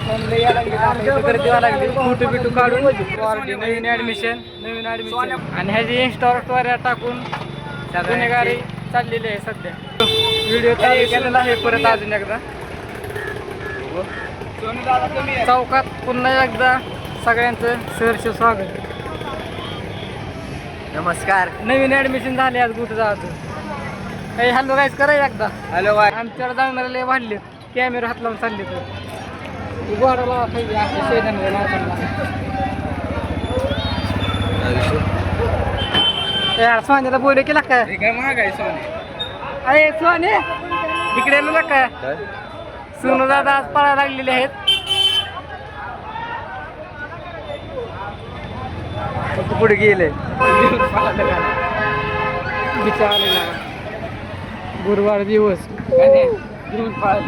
गर्दी व्हायला लागली फोटो बिटू काढून नवीन ऍडमिशन आणि ह्याची इंस्टावर स्टोऱ्या टाकून गुन्हेगारी चाललेली आहे सध्या. व्हिडिओ चालू केलेला आहे परत अजून एकदा. चौकात पुन्हा एकदा सगळ्यांचं सहर्ष स्वागत. नमस्कार. नवीन ऍडमिशन झाले आज कुठं जायचं. काही हॅलो गाईज करायचं एकदा. Hello bye. आमच्याकडे जाणारे लय वाढले कॅमेरा हात लावून चालले तर गोडाला यार सोन्याला बोल केला काय महाग आहे सोने. अरे सोने इकडे येलो काय सोनू दादा आज पळायला लागलेले आहेत. पुढे गेले बिचारलेला गुरुवार दिवस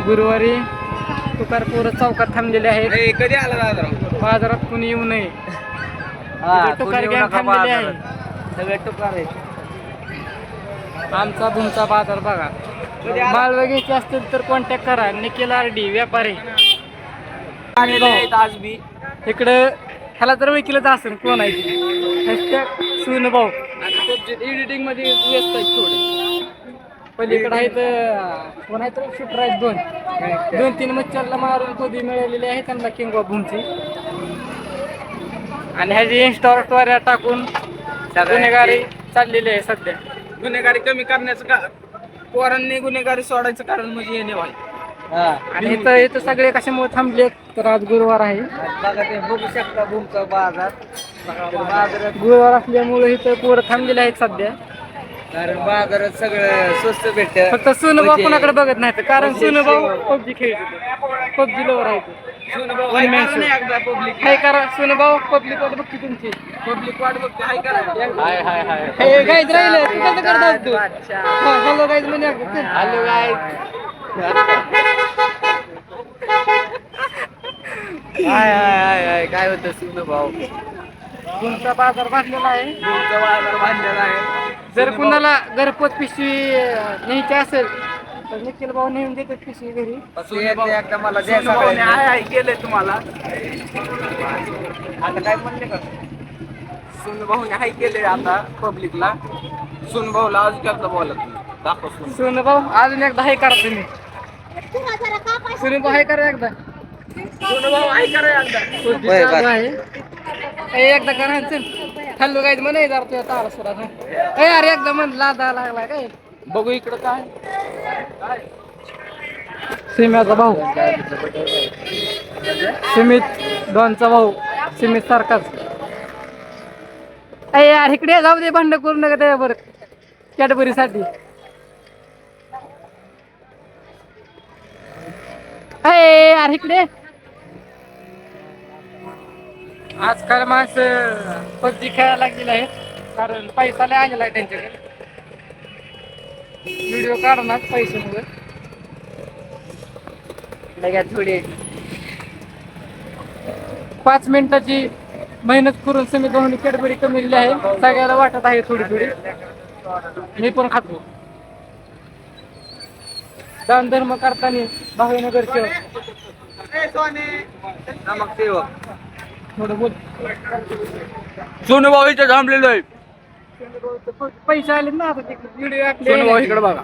गुरुवारी तुकार पोरं चौकात थांबलेले आहेत. कधी आला बाजारात कुणी येऊ नये. तुकार गॅंग थांबलेले आहे सगळे टुकार आहे. आमचा तुमचा बाजार बघा. माल घ्यायचे असतील तर कॉन्टॅक्ट करा. निखिल आरडी व्यापारी आज बी इकडं ह्याला तर वकिलच असेल कोण आहे हॅशटॅग सुनभाऊ. एडिटिंग मध्ये व्यस्त आहेत थोडे. पलीकडे आहेत कोण आहे तर शूटर आहेत दोन तीन मच्छरला मारून कधी मिळालेले आहेत त्यांना किंग ऑफ भूमची. आणि ह्याची इंस्टावर स्टोऱ्या टाकून गुन्हेगारी चाललेली आहे सध्या. गुन्हेगारी कमी करण्याचं का पोरांनी गुन्हेगारी सोडायचं कारण म्हणजे येणे भाई. आणि इथं सगळे कशामुळे थांबले तर आज गुरुवार आहे. बघा ते बघू शकता भूमचा बाजार. बाजारात गुरुवार असल्यामुळे इथं पोरं थांबलेले आहेत सध्या. कारण बाजारात सगळं स्वस्त भेटत. फक्त सुनभाऊ कोणाकडे बघत नाही कारण सुनभाऊ पबजी खेळत पबजी लवर आहे. पब्लिक हाय करा सुनभाऊ पब्लिक वाट बघते तुमची. पब्लिक वाट बघते. हाय करा. गाईज राहिलं तू कसं करतात तू. हॅलो गाईज म्हणजे हॅलो गाईज. काय होतं सुन भाऊ. तुमचा बाजार बांधलेला आहे. तुमचा बाजार बांधलेला आहे. जर कुणाला घरपोच पिशवी न्यायची असेल तर निखिल भाऊ नेऊन देतात पिशवी घरी. एकदा मला केलंय तुम्हाला आता काय म्हणले का सुन भाऊने हाय केले आता पब्लिकला. सुन भाऊला आज कसं बोलत दाखव सुन भाऊ अजून एकदा हाय करा तुम्ही. सुन भाऊ हाय करा एकदा. सुन भाऊ हाय करा एकदा. एकदा करायचं हॅलो गाईज म्हणे जरा तुझ्या तारा सुरा अरे एकदा म्हण लादा लागला काय. बघू इकडं काय सिम्याचा भाऊ सिमित डॉनचा भाऊ सिमित सारखाच. अरे यार इकडे जाऊ दे भांड करू नका त्याच्यावर कॅडबरीसाठी. अरे यार इकडे आजकाल माणसं पबजी खेळायला लागलेली आहेत कारण पैसा लय आलेला आहे त्यांच्याकडे. व्हिडिओ काढणार पैसे मुळे थोडी 5 मिनिटाची मेहनत करून समित भाऊनी कॅडबरी कमी आहे. सगळ्याला वाटत आहे थोडी थोडी. मी पण खातो. दान धर्म करताना भावनगरचे थोडं बोल. सोनू भाऊ इथं थांबलेलो आहे. पैसे आले ना आता व्हिडिओ सोनू भाऊ इकडे बघा.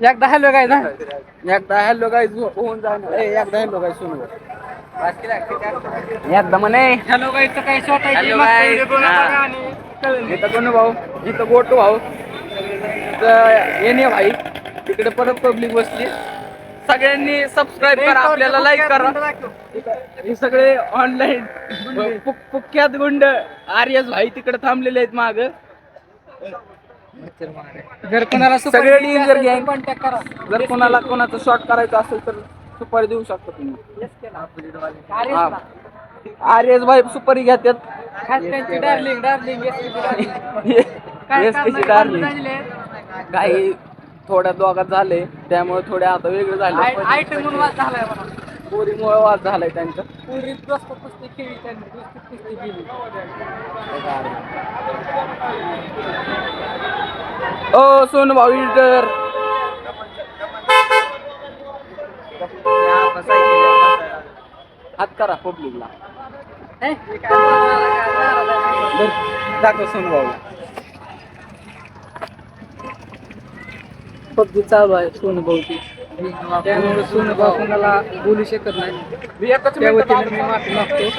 एकदा हॅलो काय ना एकदा हॅलो गाईज होऊन जाणार. एकदा हॅलो गाईज सोनू भाऊ एकदा म्हणे हॅलो गाईचं काय शॉट आहे. Hello guys. इथं सोनू भाऊ इथं गोटू भाऊ येणे भाई. तिकडे परत पब्लिक बसली. सगळ्यांनी सबस्क्राईब करा. आपल्याला लाईक करा. हे सगळे ऑनलाईन कुख्यात गुंड आर्यस भाई तिकडे थांबलेले आहेत माग. जर कोणाला सगळे डेंजर गँग कॉन्टॅक्ट करा. जर कोणाला कोणाचा शॉट करायचा असेल तर सुपारी देऊ शकता तुम्ही. आर्यस भाई सुपारी घेतात. डार्लिंग काही थोड्या दोघात झाले त्यामुळे थोडे आता वेगळे झाले. आयटम म्हणून वाद झालाय मला. पोरीमुळे वाद झालाय त्यांचा. पोरी दोस्त कुस्ती खेळली त्यांनी कुस्ती केली. ओ सोनू भाऊ इटर हात करा पब्लिकला. हे? दाखव सोनू भाऊ. पबजी चालू आहे सोनू भाऊची, त्यामुळे सोनू भाऊ कोणाला बोलू शकत नाही. त्या वतीने मी माफी मागतो.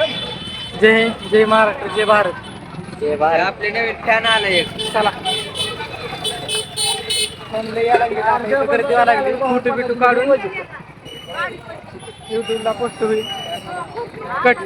जय हिंद, जय महाराष्ट्र, जय भारत. आपले नवीन फॅन आले एक. चला गर्दी व्हायला लागली. फोटो बिटू काढून युट्यूबला पोस्ट होईल. कट.